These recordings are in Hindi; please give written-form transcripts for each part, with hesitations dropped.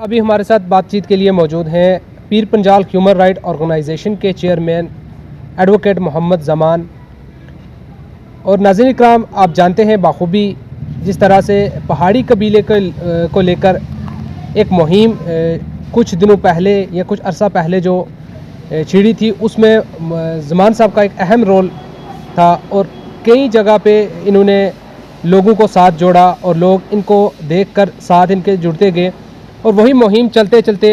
अभी हमारे साथ बातचीत के लिए मौजूद हैं Pir Panjal human right organisation के चेयरमैन एडवोकेट मोहम्मद ज़मान। और नाज़रीन इकराम, आप जानते हैं बाखूबी जिस तरह से पहाड़ी कबीले को लेकर एक मुहिम कुछ दिनों पहले या कुछ अरसा पहले जो छिड़ी थी, उसमें ज़मान साहब का एक अहम रोल था और कई जगह पे इन्होंने लोगों को साथ जोड़ा और लोग इनको देखकर साथ इनके जुड़ते गए। और वही मुहिम चलते चलते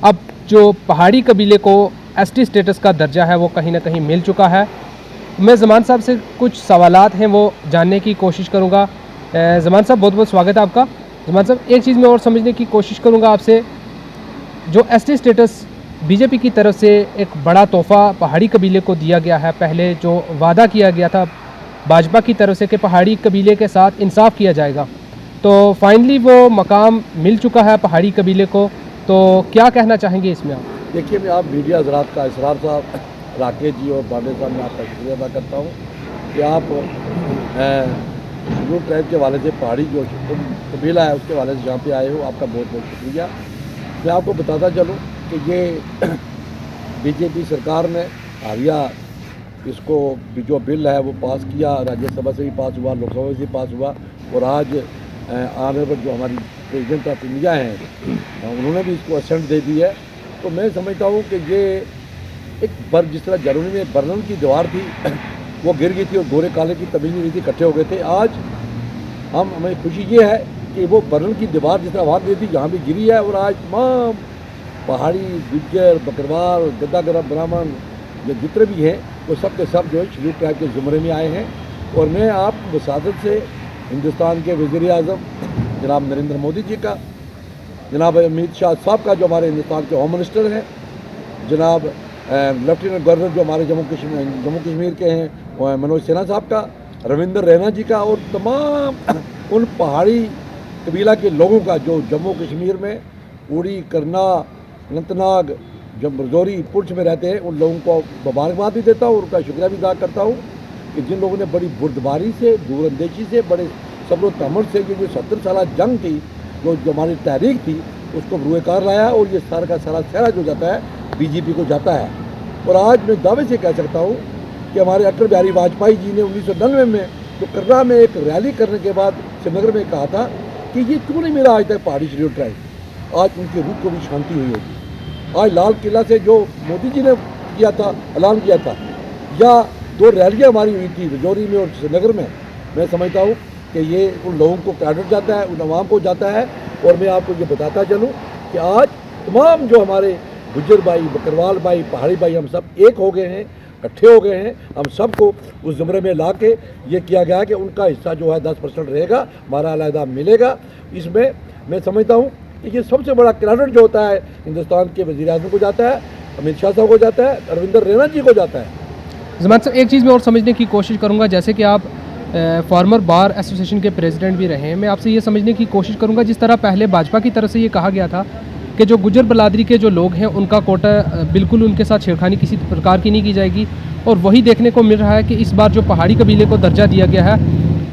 अब जो पहाड़ी कबीले को एसटी स्टेटस का दर्जा है वो कहीं ना कहीं मिल चुका है। मैं ज़मान साहब से कुछ सवालात हैं वो जानने की कोशिश करूँगा। ज़मान साहब, बहुत बहुत स्वागत है आपका। ज़मान साहब, एक चीज़ मैं और समझने की कोशिश करूँगा आपसे, जो एसटी स्टेटस बीजेपी की तरफ से एक बड़ा तोहफ़ा पहाड़ी कबीले को दिया गया है, पहले जो वादा किया गया था भाजपा की तरफ से कि पहाड़ी कबीले के साथ इंसाफ किया जाएगा, तो फाइनली वो मकाम मिल चुका है पहाड़ी कबीले को। तो क्या कहना चाहेंगे इसमें आप? देखिए, मैं आप मीडिया हजरात का, इसरार साहब, राकेश जी और बांडे साहब, मैं आपका शुक्रिया अदा करता हूँ कि आप शेड्यूल ट्राइब के वाले से पहाड़ी जो कबीला है उसके वाले से यहाँ पे आए हो, आपका बहुत बहुत शुक्रिया। मैं आपको बताता चलूँ कि ये बीजेपी सरकार ने हालिया इसको जो बिल है वो पास किया, राज्यसभा से भी पास हुआ, लोकसभा से भी पास हुआ और आज ऑनरेबल जो हमारी प्रेसिडेंट ऑफ इंडिया हैं उन्होंने भी इसको असेंट दे दी है। तो मैं समझता हूँ कि ये एक जिस तरह जर्मनी में बर्लिन की दीवार थी वो गिर गई थी और गोरे काले की तब्दीली हुई थी, इकट्ठे हो गए थे। आज हमें खुशी ये है कि वो बर्लिन की दीवार जिस तरह वहाँ गिरी थी यहाँ भी गिरी है और आज तमाम पहाड़ी, गुज्जर, बकरवाल, गद्दागर, ब्राह्मण जो जितने भी हैं वो सब के सब जो है शेड्यूल ट्राइब के ज़ुमरे में आए हैं। और मैं आपको वसादत से हिंदुस्तान के वज़ीर-ए-आज़म जनाब नरेंद्र मोदी जी का, जनाब अमित शाह साहब का जो हमारे हिंदुस्तान के होम मिनिस्टर हैं, जनाब लेफ्टिनेंट गवर्नर जो हमारे जम्मू कश्मीर के हैं मनोज सिन्हा साहब का, रविंदर रैना जी का और तमाम उन पहाड़ी कबीला के लोगों का जो जम्मू कश्मीर में उड़ी, करना, अनंतनाग, जो रजौरी, पुंछ में रहते हैं, उन लोगों को मुबारकबाद भी देता हूँ और उनका शुक्रिया भी अदा करता हूँ कि जिन लोगों ने बड़ी बुर्दबारी से, दूरअंदेशी से, बड़े सब्र तहम्मुल से जो 70 साल जंग थी, जो हमारी तहरीक थी, उसको रूएकार लाया और ये सारा का सारा सहरा जो जाता है बीजेपी को जाता है। और आज मैं दावे से कह सकता हूँ कि हमारे अटल बिहारी वाजपेयी जी ने 1999 में जो कर्रा में एक रैली करने के बाद श्रीनगर में कहा था कि ये क्यों नहीं मिला आज तक पहाड़ी शेड्यूल ट्राइब, आज उनकी रूह को भी शांति हुई होगी। आज लाल किला से जो मोदी जी ने किया था, ऐलान किया था, या 2 रैलियाँ हमारी हुई थी रजौरी में और श्रीनगर में, मैं समझता हूँ कि ये उन लोगों को कैडर जाता है, उन अवाम को जाता है। और मैं आपको ये बताता चलूँ कि आज तमाम जो हमारे गुज्जर भाई, बकरवाल भाई, पहाड़ी भाई, हम सब एक हो गए हैं, इकट्ठे हो गए हैं। हम सबको उस ज़ुमरे में ला के ये किया गया है कि उनका हिस्सा जो है 10% रहेगा, हमारा अलहदा मिलेगा। इसमें मैं समझता हूँ कि ये सबसे बड़ा क्रेडिट जो होता है हिंदुस्तान के वज़ीर-ए-आज़म को जाता है, अमित शाह साहब को जाता है, रविंदर रैना जी को जाता है। ज़मान साहब, एक चीज़ मैं और समझने की कोशिश करूँगा, जैसे कि आप फॉर्मर बार एसोसिएशन के प्रेसिडेंट भी रहे हैं, मैं आपसे ये समझने की कोशिश करूँगा, जिस तरह पहले भाजपा की तरफ से ये कहा गया था कि जो गुज्जर बलादरी के जो लोग हैं उनका कोटा बिल्कुल उनके साथ छेड़खानी किसी प्रकार की नहीं की जाएगी, और वही देखने को मिल रहा है कि इस बार जो पहाड़ी कबीले को दर्जा दिया गया है,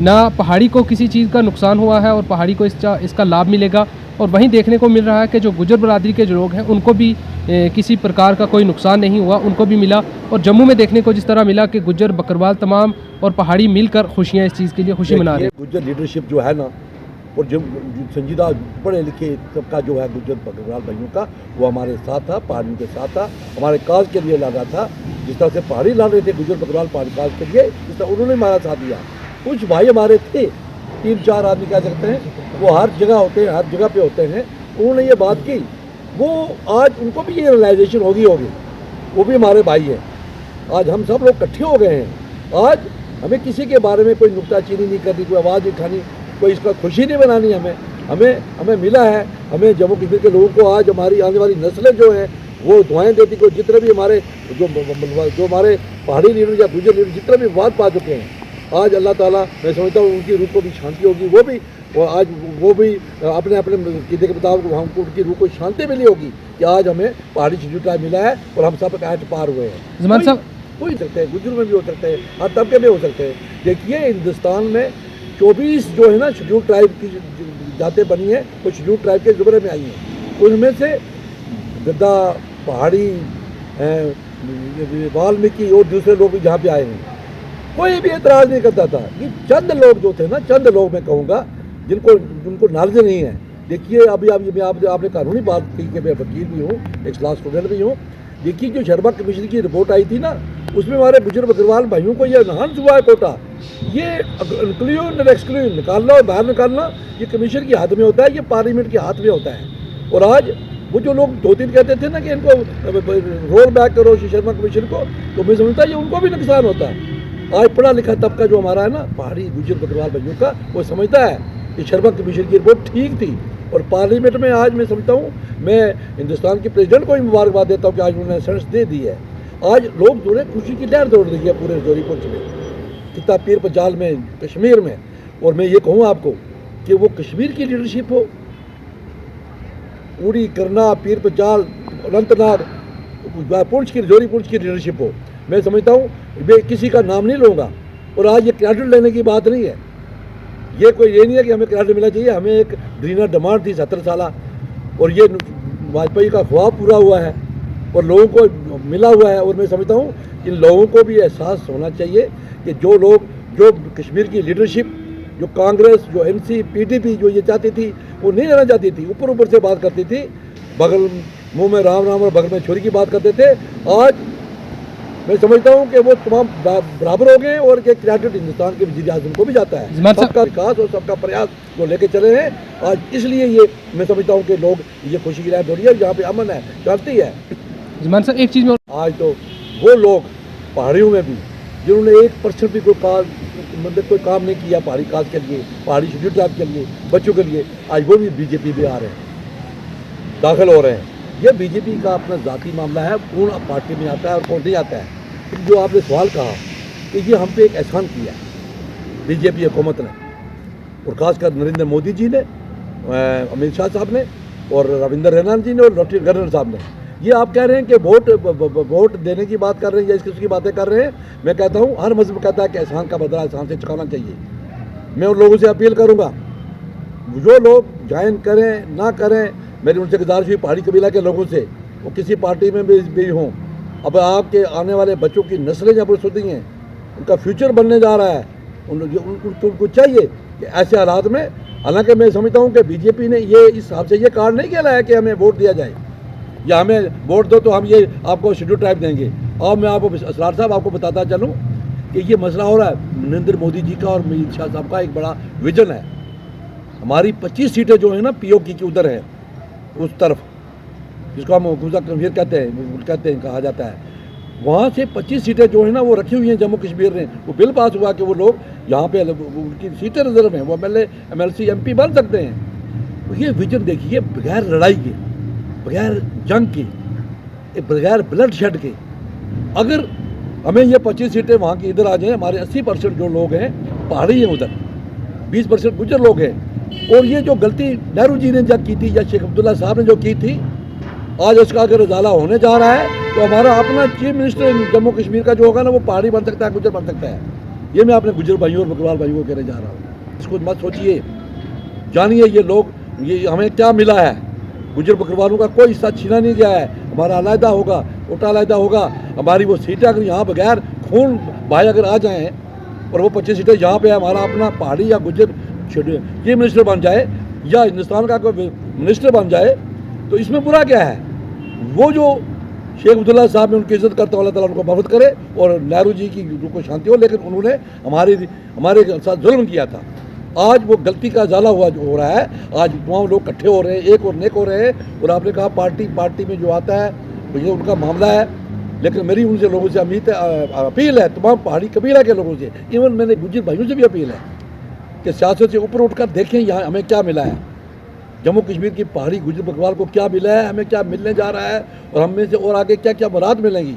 ना पहाड़ी को किसी चीज़ का नुकसान हुआ है और पहाड़ी को इसका लाभ मिलेगा। और वहीं देखने को मिल रहा है कि जो गुज्जर बरादरी के जो लोग हैं उनको भी किसी प्रकार का कोई नुकसान नहीं हुआ, उनको भी मिला। और जम्मू में देखने को जिस तरह मिला कि गुज्जर, बकरवाल तमाम और पहाड़ी मिलकर खुशियाँ इस चीज़ के लिए खुशी मना रहे हैं। गुज्जर लीडरशिप जो है ना, और जो संजीदा पढ़े लिखे सबका जो है गुज्जर बकरवाल भाइयों का, वो हमारे साथ था, पहाड़ियों के साथ था, हमारे काज के लिए लड़ा था। जिस तरह से पहाड़ी लड़ रहे थे गुज्जर बकरवाल पहाड़ी काज के लिए, जिस तरह उन्होंने हमारा साथ दिया। कुछ भाई हमारे थे, 3-4 आदमी कह सकते हैं, वो हर जगह होते हैं, हर जगह पे होते हैं, उन्होंने ये बात की, वो आज उनको भी ये रियलाइजेशन होगी, वो भी हमारे भाई हैं। आज हम सब लोग इकट्ठे हो गए हैं। आज हमें किसी के बारे में कोई नुक्ताचीनी नहीं करनी, कोई आवाज़ नहीं उठानी, कोई इसका खुशी नहीं बनानी। हमें मिला है, हमें जम्मू कश्मीर के लोगों को आज हमारी आने वाली नस्लें जो हैं वो दुआएं देती, को जितने भी हमारे जो हमारे पहाड़ी लीडर या गुज्जर लीडर जितने भी वाद पा चुके हैं, आज अल्लाह ताला, मैं समझता हूँ उनकी रूह को भी शांति होगी, आज वो भी अपने अपने कीदे के मुताबिक हमको उनकी रूह को शांति मिली होगी कि आज हमें पहाड़ी शेड्यूल ट्राइब मिला है और हम सब ऐट पार हुए हैं। ज़मान साहब, कोई सकते हैं, गुज्जर में भी हो सकते हैं, हर तबके में हो सकते हैं। देखिए, हिंदुस्तान में 24 जो है ना शेड्यूल ट्राइब की जातें बनी हैं, वो शेड्यूल ट्राइब के ज़ुमरे में आई हैं। उनमें से गद्दा, पहाड़ी, वाल्मीकि और दूसरे लोग भी जहाँ पे आए हैं, कोई भी एतराज़ नहीं करता था। ये चंद लोग जो थे ना, चंद लोग मैं कहूँगा जिनको नॉलेज नहीं है। देखिए अभी आपने कानूनी बात की कि मैं वकील भी हूँ, एक क्लास स्टूडेंट भी हूँ। देखिए जो शर्मा कमीशन की रिपोर्ट आई थी ना, उसमें हमारे बुजुर्ग बकरवाल भाइयों को यह नहान हुआ है कोटा, ये इंक्लूजन एक्सक्लूजन निकालना और बाहर निकालना ये कमीशन के हाथ में होता है, ये पार्लियामेंट के हाथ में होता है। और आज वो जो लोग 2-3 कहते थे ना कि इनको रोल बैक करो शर्मा कमीशन को, तो मैं समझता ये उनको भी नुकसान होता है। आज पढ़ा लिखा तबका जो हमारा है ना, पहाड़ी गुजर बकरवाल भाइयों का, वो समझता है कि शर्मा कमीशन की रिपोर्ट ठीक थी। और पार्लियामेंट में आज मैं समझता हूँ, मैं हिंदुस्तान के प्रेसिडेंट को भी मुबारकबाद देता हूँ कि आज उन्होंने सेंस दे दी है। आज लोग जो है खुशी की लहर दौड़ रही है पूरे जोरी पुंछ में, कितना पीर पंजाल में, कश्मीर में। और मैं ये कहूँ आपको कि वो कश्मीर की लीडरशिप हो, उड़ी, करना, पीर पंजाल, अनंतनाग, पुंछ की, जोरी पुंछ की लीडरशिप हो, मैं समझता हूँ मैं किसी का नाम नहीं लूँगा। और आज ये क्रेडिट लेने की बात नहीं है, ये नहीं है कि हमें क्रेडिट मिलना चाहिए। हमें एक ड्रीना डिमांड थी 17 साल, और ये वाजपेयी का ख्वाब पूरा हुआ है और लोगों को मिला हुआ है। और मैं समझता हूँ इन लोगों को भी एहसास होना चाहिए कि जो लोग, जो कश्मीर की लीडरशिप, जो कांग्रेस, जो एमसी, पीडीपी जो ये चाहती थी, वो नहीं रहना चाहती थी, ऊपर से बात करती थी, बगल मुंह में राम राम और बगल में छोरी की बात करते थे। आज मैं समझता हूँ कि वो तमाम बराबर हो गए और ये क्रेडिट हिंदुस्तान के वज़ीर आज़म को भी जाता है। सबका विकास और सबका प्रयास जो लेके चले हैं आज, इसलिए ये मैं समझता हूँ कि लोग ये खुशी की लहर दौड़ी है, जहाँ पे अमन है, शांति है। ज़मान साहब एक चीज़ में आज तो वो लोग पहाड़ियों में भी जिन्होंने 1% भी कोई काम नहीं किया पहाड़ी काज के लिए, पहाड़ी शेड्यूल ट्राइब के लिए, बच्चों के लिए, आज वो भी बीजेपी में आ रहे हैं, दाखिल हो रहे हैं। ये बीजेपी का अपना ज़ाती मामला है, कौन पार्टी में आता है और कौन नहीं आता है। जो आपने सवाल कहा कि ये हम पे एक एहसान किया है बीजेपी हुकूमत ने, और ख़ासकर नरेंद्र मोदी जी ने, अमित शाह साहब ने, और रविंदर रैना जी ने, और लेफ्टिनेंट गवर्नर साहब ने। ये आप कह रहे हैं कि वोट देने की बात कर रहे हैं या इसकी बातें कर रहे हैं। मैं कहता हूँ हर मजहब कहता है कि एहसान का बदला एहसान से चुकाना चाहिए। मैं उन लोगों से अपील करूँगा, जो लोग ज्वाइन करें ना करें, मेरी उनसे गुजारिश हुई पहाड़ी कबीला के लोगों से, वो किसी पार्टी में भी हों, अब आपके आने वाले बच्चों की नस्लें जब सुधी हैं, उनका फ्यूचर बनने जा रहा है, उनको चाहिए कि ऐसे हालात में, हालांकि मैं समझता हूँ कि बीजेपी ने ये इस हिसाब से ये कार्ड नहीं खेला है कि हमें वोट दिया जाए या हमें वोट दो तो हम ये आपको शेड्यूल ट्राइब देंगे। और मैं आपको असरार साहब आपको बताता चलूँ कि ये मसला हो रहा है नरेंद्र मोदी जी का और अमित शाह साहब का एक बड़ा विजन है। हमारी 25 सीटें जो है ना पीओके की उधर है, उस तरफ जिसको हम गुजा कश्मीर कहते हैं कहा जाता है, वहाँ से 25 सीटें जो है ना वो रखी हुई हैं जम्मू कश्मीर ने। वो बिल पास हुआ कि वो लोग यहाँ पे उनकी सीटें रिजर्व हैं, वो एमएलए, एमएलसी, एमपी बन सकते हैं। तो ये विजन देखिए, बगैर लड़ाई के, बगैर जंग के, बगैर ब्लड शेड के, अगर हमें ये 25 सीटें वहाँ की इधर आ जाएँ, हमारे 80% जो लोग हैं पहाड़ी हैं, उधर 20% गुजर लोग हैं। और ये जो गलती नेहरू जी ने जब की थी या शेख अब्दुल्ला साहब ने जो की थी, आज उसका अगर उजाला होने जा रहा है तो हमारा अपना चीफ मिनिस्टर जम्मू कश्मीर का जो होगा ना, वो पहाड़ी बन सकता है, गुजर बन सकता है। ये मैं अपने गुजर भाइयों और बकरवाल भाइयों को कहने जा रहा हूँ। इसको मत सोचिए, जानिए ये लोग, ये हमें क्या मिला है। गुजर बकरवालों का कोई हिस्सा छीना नहीं गया है, हमारा अलहदा होगा, कोटा अलहदा होगा। हमारी वो सीटें अगर यहाँ बगैर खून भाई अगर आ जाएँ और वो 25 सीटें यहाँ पे हमारा अपना पहाड़ी या गुजर चीफ मिनिस्टर बन जाए या हिंदुस्तान का कोई मिनिस्टर बन जाए, तो इसमें बुरा क्या है। वो जो शेख अब्दुल्ला साहब ने उनकी इज्जत करते, अल्लाह ताला उनको मदद करे और नेहरू जी की रूह को शांति हो, लेकिन उन्होंने हमारे साथ जुल्म किया था। आज वो गलती का उजाला हो रहा है। आज तमाम लोग इकट्ठे हो रहे हैं, एक और नेक हो रहे हैं। और आपने कहा पार्टी में जो आता है तो ये उनका मामला है, लेकिन मेरी उनसे लोगों से अपील है, तमाम पहाड़ी कबीला के लोगों से, इवन मैंने गुजर भाइयों से भी अपील है कि सियासत से ऊपर उठकर देखें यहाँ हमें क्या मिला है, जम्मू कश्मीर की पहाड़ी गुजर बकरवाल को क्या मिला है, हमें क्या मिलने जा रहा है और हमें से और आगे क्या क्या मुराद मिलेंगी।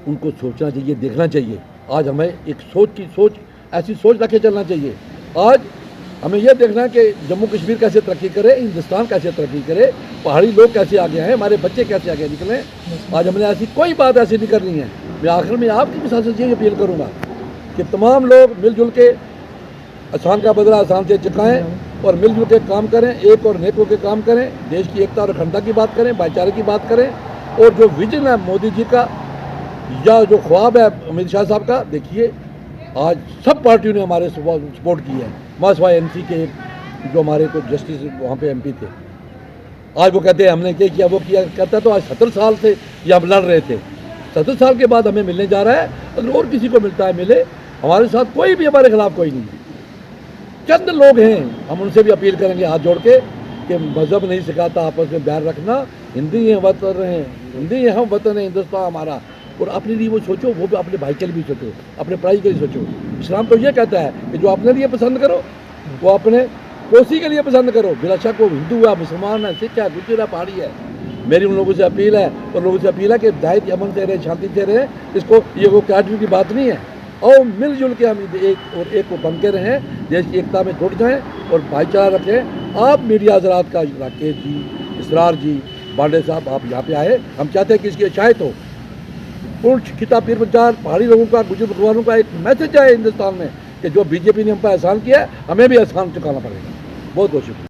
उनको सोचना चाहिए, देखना चाहिए। आज हमें एक ऐसी सोच रखे चलना चाहिए। आज हमें यह देखना है कि जम्मू कश्मीर कैसे तरक्की करे, हिंदुस्तान कैसे तरक्की करे, पहाड़ी लोग कैसे आगे आए, हमारे बच्चे कैसे आगे निकलें। आज हमने ऐसी कोई बात ऐसी नहीं करनी है। मैं आखिर में आपकी भी साथ ये अपील करूँगा कि तमाम लोग मिलजुल के आसान का बदला आसान से चुकाएँ और मिलजुल के काम करें, एक और नेक होकर काम करें, देश की एकता और अखंडता की बात करें, भाईचारे की बात करें। और जो विजन है मोदी जी का या जो ख्वाब है अमित शाह साहब का, देखिए आज सब पार्टियों ने हमारे सपोर्ट की है। मासवाई एनसी के जो हमारे को जस्टिस वहाँ पे एमपी थे, आज वो कहते हैं हमने क्या किया, वो किया, कहता तो आज 70 साल से ये हम लड़ रहे थे, 70 साल के बाद हमें मिलने जा रहा है। अगर और किसी को मिलता है मिले, हमारे साथ कोई भी हमारे खिलाफ कोई नहीं है। चंद लोग हैं, हम उनसे भी अपील करेंगे हाथ जोड़ के कि मजहब नहीं सिखाता आपस में प्यार रखना, हिंदी है वतन है, हिंदी है हम वतन है हिंदुस्तान हमारा। और अपने लिए वो सोचो, वो भी अपने भाई के लिए भी सोचो, अपने पढ़ाई के लिए सोचो। इस्लाम तो ये कहता है कि जो अपने लिए पसंद करो वो अपने पड़ोसी के लिए पसंद करो। बिला शक वो हिंदू है, मुसलमान है, सिख है, गुजर है, पहाड़ी है। मेरी उन लोगों से अपील है, और लोगों से अपील है कि दायित्व अमन से रहे, शांति से रहे। इसको ये वो कैटरी की बात नहीं है। और मिलजुल के हम एक और एक को बन के रहें, देश की एकता में जुट जाएं और भाईचारा रखें। आप मीडिया हजरात का, राकेश जी, इसरार जी, बांडे साहब, आप यहाँ पे आए, हम चाहते हैं कि इसकी शायद हो पूर्ण खिता पीर पंचाल पहाड़ी लोगों का, गुजर बकरवालों का एक मैसेज है हिंदुस्तान में कि जो बीजेपी ने हम पर एहसान किया है, हमें भी एहसान चुकाना पड़ेगा। बहुत बहुत शुक्रिया।